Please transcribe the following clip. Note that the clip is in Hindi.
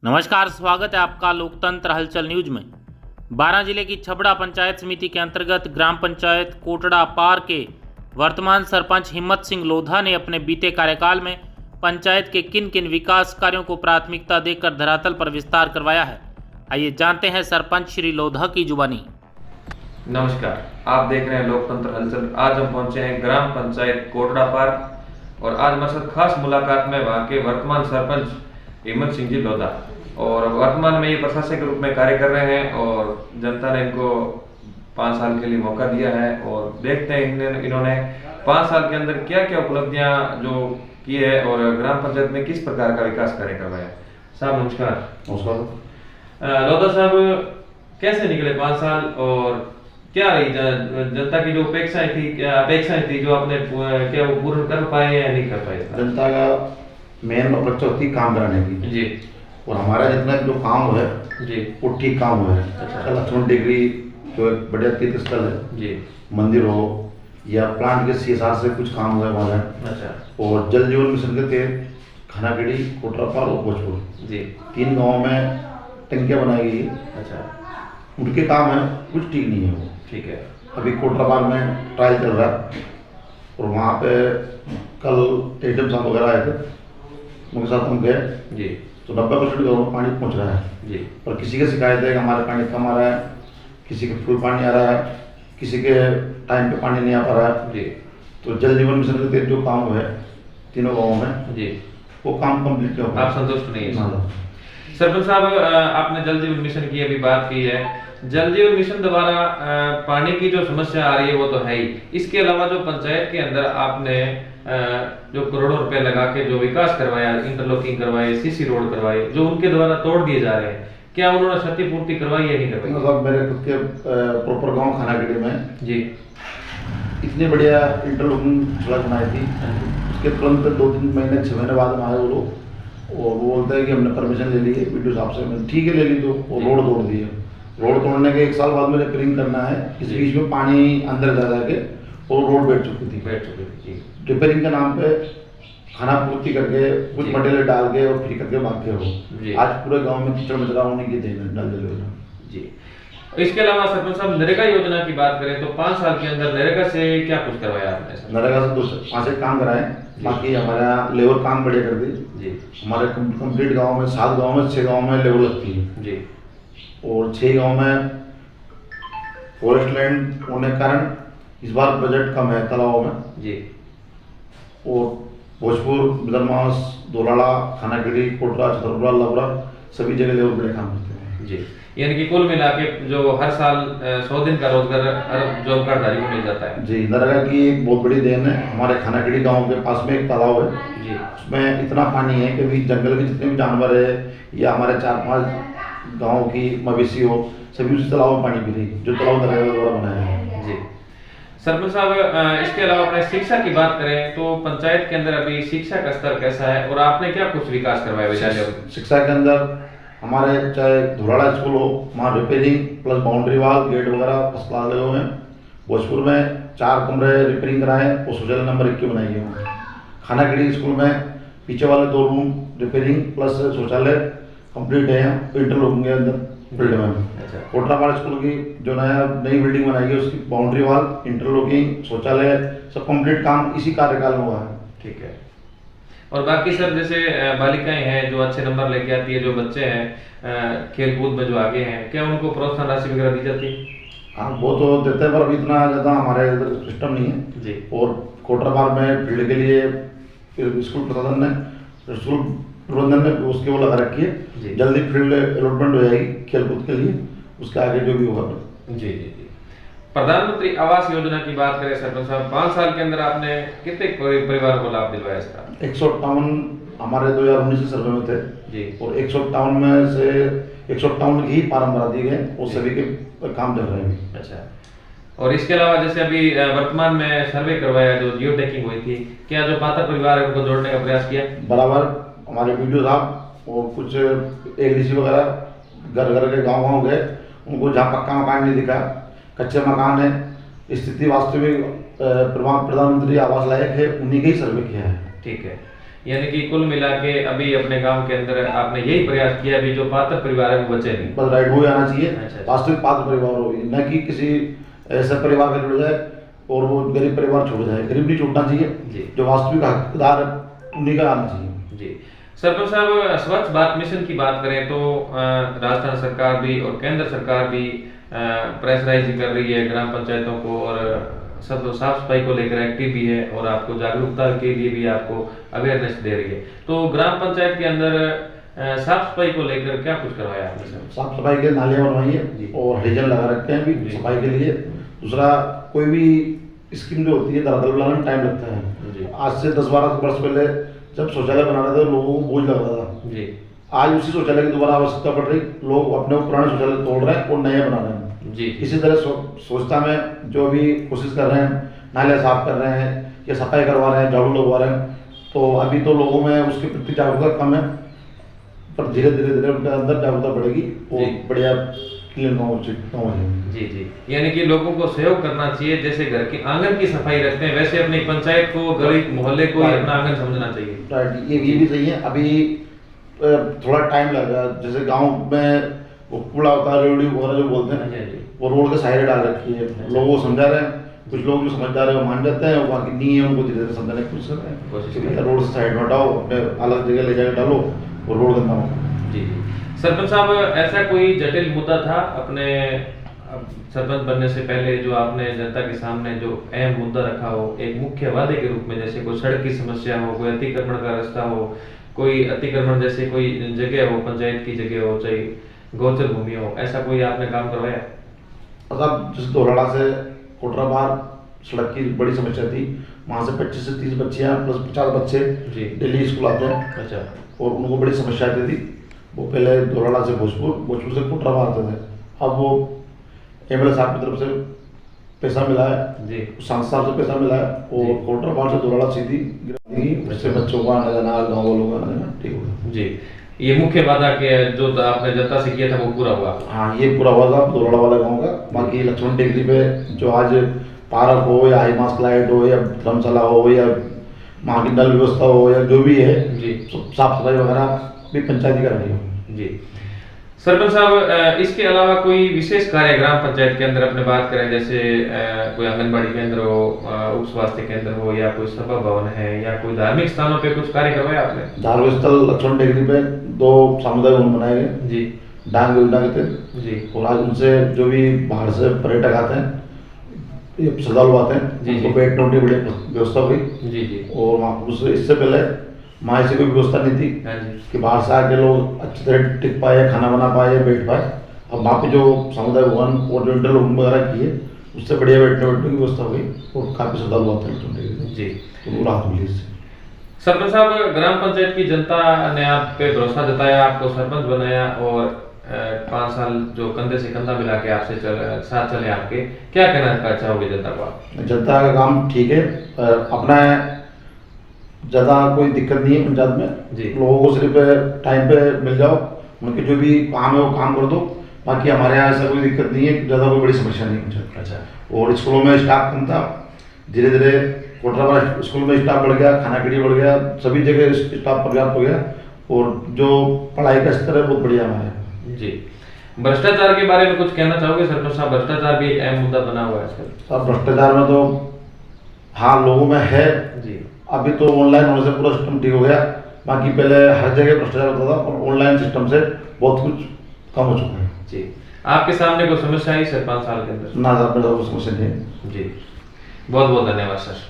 नमस्कार, स्वागत है आपका लोकतंत्र हलचल न्यूज में। बारां जिले की छबड़ा पंचायत समिति के अंतर्गत ग्राम पंचायत कोटड़ा पार के वर्तमान सरपंच हिम्मत सिंह लोधा ने अपने बीते कार्यकाल में पंचायत के किन किन विकास कार्यों को प्राथमिकता देकर धरातल पर विस्तार करवाया है। आइए जानते हैं सरपंच श्री लोधा की जुबानी। नमस्कार, आप देख रहे हैं लोकतंत्र हलचल। आज हम पहुंचे हैं ग्राम पंचायत कोटड़ा पार और आज हमारे साथ खास मुलाकात में वहाँ के वर्तमान सरपंच हिम्मत सिंह जी लोधा और वर्तमान में ये प्रशासक के रूप में कार्य कर रहे हैं और जनता ने इनको 5 साल के लिए मौका दिया है और देखते हैं इन्होंने 5 साल के अंदर क्या क्या उपलब्धियां जो की है और ग्राम पंचायत में किस प्रकार का विकास कार्य करवाया। साहब नमस्कार। नमस्कार। लोधा साहब, कैसे निकले 5 साल और क्या रही जनता की जो अपेक्षाएं थी जो आपने क्या वो पूर्ण कर पाए या नहीं कर पाए? जनता का मेन लक्ष्य होती काम कराने की जी, और हमारा जितना जो काम हुआ है जी, वो ठीक काम हुआ है। अच्छा। लक्ष्मण डिग्री जो एक बढ़िया तीर्थ स्थल है, जी, मंदिर हो या प्लांट के सीएसआर से कुछ काम हुआ है वहाँ है। अच्छा, और जल जीवन मिशन के तहत खानाखेड़ी, कोटड़ा पार और भोजपुर जी, 3 गाँव में टंकियाँ बनाई गई। अच्छा, उनके काम है, कुछ ठीक नहीं है वो। ठीक है। अभी कोटड़ा पार में ट्रायल चल रहा है और वहाँ पे कल एडम साहब वगैरह आए थे, उनके साथ हम गए जी, तो 90% घरों में पानी पहुँच रहा है। जी, पर किसी की शिकायत है कि हमारे पानी कम आ रहा है, किसी के फुल पानी आ रहा है, किसी के टाइम पे पानी नहीं आ पा रहा है। जी, तो जल जीवन मिशन के तहत जो काम हुआ है 3 गाँवों में, जी, वो काम कंप्लीट हो गया। आप संतुष्ट नहीं है? हाँ। सरपंच साहब, आपने जल जीवन मिशन की अभी बात की है। जल जीवन मिशन द्वारा पानी की जो समस्या आ रही है वो तो है ही, इसके अलावा जो पंचायत के अंदर आपने जो करोड़ों रुपए लगा के जो विकास करवाया, इंटरलॉकिंग करवाए, सीसी रोड करवाए, जो उनके द्वारा तोड़ दिए जा रहे हैं, क्या उन्होंने क्षतिपूर्ति करवाई या नहीं करवाई? मतलब मेरे खुद के प्रॉपर गाँव खानाखेड़ी में जी, इतनी बढ़िया इंटरलॉकिंग सड़क बनाई थी, उसके तुरंत 2-3 महीने 6 महीने बाद में आए वो लोग और वो बोलते हैं कि हमने परमिशन ले ली है वीडियो साहब से। मैंने ठीक है ले ली, तो वो रोड तोड़ दी है। रोड तोड़ने के 1 साल बाद में रिपेयरिंग करना है, इस बीच में पानी अंदर जा के और रोड बैठ चुकी थी। रिपेयरिंग के नाम पे खाना पूर्ति करके कुछ मटेरियल डाल के और फ्री करके भाग गए हो। आज पूरे गांव में कीचड़ मचरा होने की देन है नल जल योजना। जी, इसके अलावा सरपंच साहब नरेगा योजना की बात करें तो 5 साल के अंदर नरेगा से क्या कुछ करवाया आपने? नरेगा से 2-5 काम कराए, बाकी हमारा लेबर काम बढ़िया कर दी। जी, हमारे कंप्लीट गाँव में 7 गाँव में 6 गाँव में लेबर लगती है जी, और 6 गाँव में फॉरेस्ट लैंड होने के कारण इस बार बजट कम है तालाबों में। जी, और भोजपुर, बदरमास, दोलाड़ा, खानाखेड़ी, कोटड़ा, छतरपुरा, लबरा सभी जगह लेबर बड़े काम करते हैं। जी, यानी कि कुल मिला के जो हर साल 100 दिन का रोजगार हर जॉब कार्डधारी को मिल जाता है। जी, नरेगा की एक बहुत बड़ी देन है। हमारे खानाखेड़ी गांव के पास में एक तालाब है जी, उसमें इतना पानी है कि भी जंगल के जितने भी जानवर है या हमारे 4-5 गाँव की मवेशी हो, सभी उसी तालाब में पानी पी रही, जो तालाब नरेगा द्वारा बनाया है। जी। सरपंच साहब, इसके अलावा अपने शिक्षा की बात करें तो पंचायत के अंदर अभी शिक्षा का स्तर कैसा है और आपने क्या कुछ विकास करवाया विद्यालयों में? शिक्षा के अंदर हमारे चाहे धुराड़ा स्कूल हो, वहाँ repairing plus boundary wall gate वगैरह फर्स्ट क्लास लगे हुए हैं। भोजपुर में 4 कमरे रिपेयरिंग कराए और शौचालय नंबर 1 के बनाए गए हैं। खानाखेड़ी स्कूल में पीछे वाले 2 रूम रिपेयरिंग प्लस शौचालय कंप्लीट है इंटरलॉकिंग के अंदर बिल्डिंग में। अच्छा, कोटड़ा पार स्कूल की जो नई बिल्डिंग बनाई है उसकी बाउंड्री वाल, इंटरलॉकिंग, शौचालय सब कंप्लीट काम इसी कार्यकाल में हुआ है। ठीक है। और बाकी सर, जैसे बालिकाएं हैं जो अच्छे नंबर लेके आती है, जो बच्चे हैं खेल कूद में जो आगे हैं, क्या उनको प्रोत्साहन राशि वगैरह दी जाती है? हाँ, वो तो देते हैं पर अभी इतना ज़्यादा हमारे इधर सिस्टम नहीं है जी, और कोटड़ा पार में फील्ड के लिए स्कूल प्रशासन ने, स्कूल प्रबंधन ने उसकी वो लगा रखी जी। है। जल्दी फील्ड अलॉटमेंट हो जाएगी खेलकूद के लिए, उसके आगे जो भी होगा। जी, जी, जी। प्रधानमंत्री आवास योजना की बात करें सरपंच साहब, 5 साल के अंदर आपने कितने परिवार को लाभ दिलवाया इसका? 158 हमारे 2019 के सर्वे में थे जी, और 158 में से 158 ही फार्म भरा दिए गए और सभी के काम चल रहे हैं। अच्छा। और इसके अलावा जैसे अभी वर्तमान में सर्वे करवाया जो जियो टैगिंग हुई थी, क्या जो पात्र परिवार है उनको जोड़ने का प्रयास किया? बराबर हमारे वीडियो साहब और कुछ एलडीसी वगैरह घर घर के गाँव गए, उनको जहाँ पक्का मकान नहीं दिखा, कच्चे मकान है, स्थिति वास्तविक प्रधानमंत्री आवास लायक है, उन्हीं का ही सर्वे किया है। ठीक है। यानी कि कुल मिला के अभी अपने गांव के अंदर आपने यही प्रयास किया भी जो पात्र परिवार है वो बचे नहीं। बस राइट वो आना चाहिए। अच्छा। वास्तविक पात्र परिवार हो, न कि किसी ऐसे परिवार का जुड़ जाए और वो गरीब परिवार छूट जाए। गरीब नहीं छूटना जी। चाहिए, जो वास्तविक हकदार है उन्हीं का आना चाहिए। जी सरपंच साहब, स्वच्छ भारत मिशन की बात करें तो राजस्थान सरकार भी और केंद्र सरकार भी प्रेशराइज कर रही है ग्राम पंचायतों को और सब साफ सफाई को लेकर एक्टिव भी है और आपको जागरूकता के लिए भी आपको अवेयरनेस दे रही है। तो ग्राम पंचायत के अंदर साफ सफाई को लेकर क्या कुछ करवाया आपने सर? साफ सफाई के नालियाँ बनवाई जी। है और हरिजन लगा रखे हैं भी जी। सफाई के लिए। दूसरा, कोई भी स्कीम जो होती है दरअसल बनाने में टाइम लगता जी। है। आज से 10-12 वर्ष पहले जब शौचालय बना रहे थे लोगों को बोझ लग रहा था। जी। आज उसी शौचालय की दोबारा आवश्यकता पड़ रही, लोग अपने पुराने शौचालय तोड़ रहे हैं और नए बना रहे हैं। जी। इसी तरह स्वच्छता में जो भी कोशिश कर रहे हैं, नाले साफ कर रहे हैं या सफाई करवा रहे हैं, झाड़ू लगवा रहे हैं, तो अभी तो लोगों में उसके प्रति जागरूकता कम है, पर धीरे धीरे उनके अंदर जागरूकता बढ़ेगी और जी। बढ़िया क्लीन हो जाएगी। जी जी, यानी कि लोगों को सहयोग करना चाहिए। जैसे घर की आंगन की सफाई रखते हैं वैसे अपनी पंचायत को, गली मोहल्ले को ही अपना आंगन समझना चाहिए। राइट, ये भी सही है। अभी थोड़ा टाइम लगेगा। जैसे गांव में वो कूड़ा होता है, रेवड़ी वगैरह जो बोलते हैं, वो रोड के साइड डाल रखी है। लोगों को समझा रहे हैं, कुछ लोग जो समझदार है वो मान जाते हैं, बाकी नहीं है उनको धीरे धीरे समझाने की कोशिश कर रहे हैं। रोड से साइड में हटाओ, अपने अलग जगह ले जाकर डालो और रोड गंदा हो। जी जी सरपंच साहब, ऐसा कोई जटिल मुद्दा था अपने सरपंच बनने से पहले जो आपने जनता के सामने जो अहम मुद्दा रखा हो एक मुख्य वादे के रूप में, जैसे कोई सड़क की समस्या हो, कोई अतिक्रमण का रास्ता हो, कोई अतिक्रमण जैसे कोई जगह हो, पंचायत की जगह हो, चाहे गोचर भूमि हो, ऐसा कोई आपने काम करवाया? मतलब जिस दोराड़ा से कोटरा बाहर सड़क की बड़ी समस्या थी, वहाँ से 25 से 30 बच्चियाँ प्लस 50 बच्चे जी। डेली स्कूल आते हैं। अच्छा। और उनको बड़ी समस्या आती थी। वो पहले दोराड़ा से भोजपुर से कोटरा बाहर आते थे। अब वो एमएलए साहब की तरफ से पैसा मिला है जी। सांसद साहब से पैसा मिला है और जी। कोटरा बाहर से दोराड़ा सीधी गिरा दी, उससे बच्चों का आना जाना, गाँव वालों का आना जाना ठीक हो गया। जी, ये मुख्य वादा के जो आपने जनता से किया था वो पूरा हुआ? हाँ, ये पूरा हुआ था दोराड़ा वाला गाँव का। बाकी लक्ष्मण टेकरी पे जो आज पार्क हो या हाईमास लाइट हो या धर्मशाला हो या वहाँ की नल व्यवस्था हो या जो भी है जी, साफ सफाई वगैरह भी पंचायत ही कर रही हो। जी सरपंच साहब, इसके अलावा कोई विशेष कार्य ग्राम पंचायत के अंदर अपने बात करें, जैसे कोई आंगनबाड़ी केंद्र हो, उप स्वास्थ्य केंद्र हो, या कोई सभा भवन है, या कोई धार्मिक स्थानों पे कुछ कार्य करवाया आपने? धार्मिक स्थल लक्ष्मण टेकरी पे 2 सामुदायिक भवन बनाए गए जी। डांग योजना के तहत जी। और आज उनसे जो भी बाहर से पर्यटक आते हैं, ये श्रद्धालु आते हैं, जी, उनको जी। बैठने उठने की बड़ी व्यवस्था हुई। जी जी। और वहाँ उससे इससे पहले वहाँ ऐसी कोई व्यवस्था नहीं थी हाँ जी। कि बाहर से आके लोग अच्छी तरह टिक पाए, खाना बना पाए, बैठ पाए। अब वहाँ पे जो सामुदायिक भवन और जो इंटरलॉकिंग वगैरह किए, उससे बढ़िया बैठने की व्यवस्था हुई और काफ़ी श्रद्धालु आते हैं जी। तो राहत मिली इससे। सरपंच साहब, ग्राम पंचायत की जनता ने आप पे भरोसा जताया, आपको सरपंच बनाया और 5 साल जो कंधे से कंधा मिला के आपसे साथ चले आपके, क्या कहना चाहोगे जनता को आप? जनता का काम ठीक है, अपना ज़्यादा कोई दिक्कत नहीं है पंचायत में। जी। लोगों को सिर्फ टाइम पे मिल जाओ, उनके जो भी काम है वो काम कर दो। बाकी हमारे यहाँ ऐसा कोई दिक्कत नहीं है, ज़्यादा कोई बड़ी समस्या नहीं है पंचायत। अच्छा। और स्कूलों में स्टाफ कम था, धीरे धीरे कोटरा स्कूल में स्टाफ बढ़ गया, खाना पीड़ी बढ़ गया, सभी जगह स्टाफ पर्याप्त हो गया और जो पढ़ाई का स्तर है बहुत बढ़िया हमारे। जी, भ्रष्टाचार के बारे में कुछ कहना चाहोगे सरपंच साहब? भ्रष्टाचार भी एक अहम मुद्दा बना हुआ है आजकल। सब भ्रष्टाचार में तो हाँ लोगों में है जी। अभी तो ऑनलाइन होने से पूरा सिस्टम ठीक हो गया। बाकी पहले हर जगह भ्रष्टाचार होता था और ऑनलाइन सिस्टम से बहुत कुछ कम हो चुका है। जी, आपके सामने कोई समस्या आई सर 5 साल के अंदर? ना ज़्यादा समस्या नहीं है। जी, बहुत बहुत धन्यवाद सर।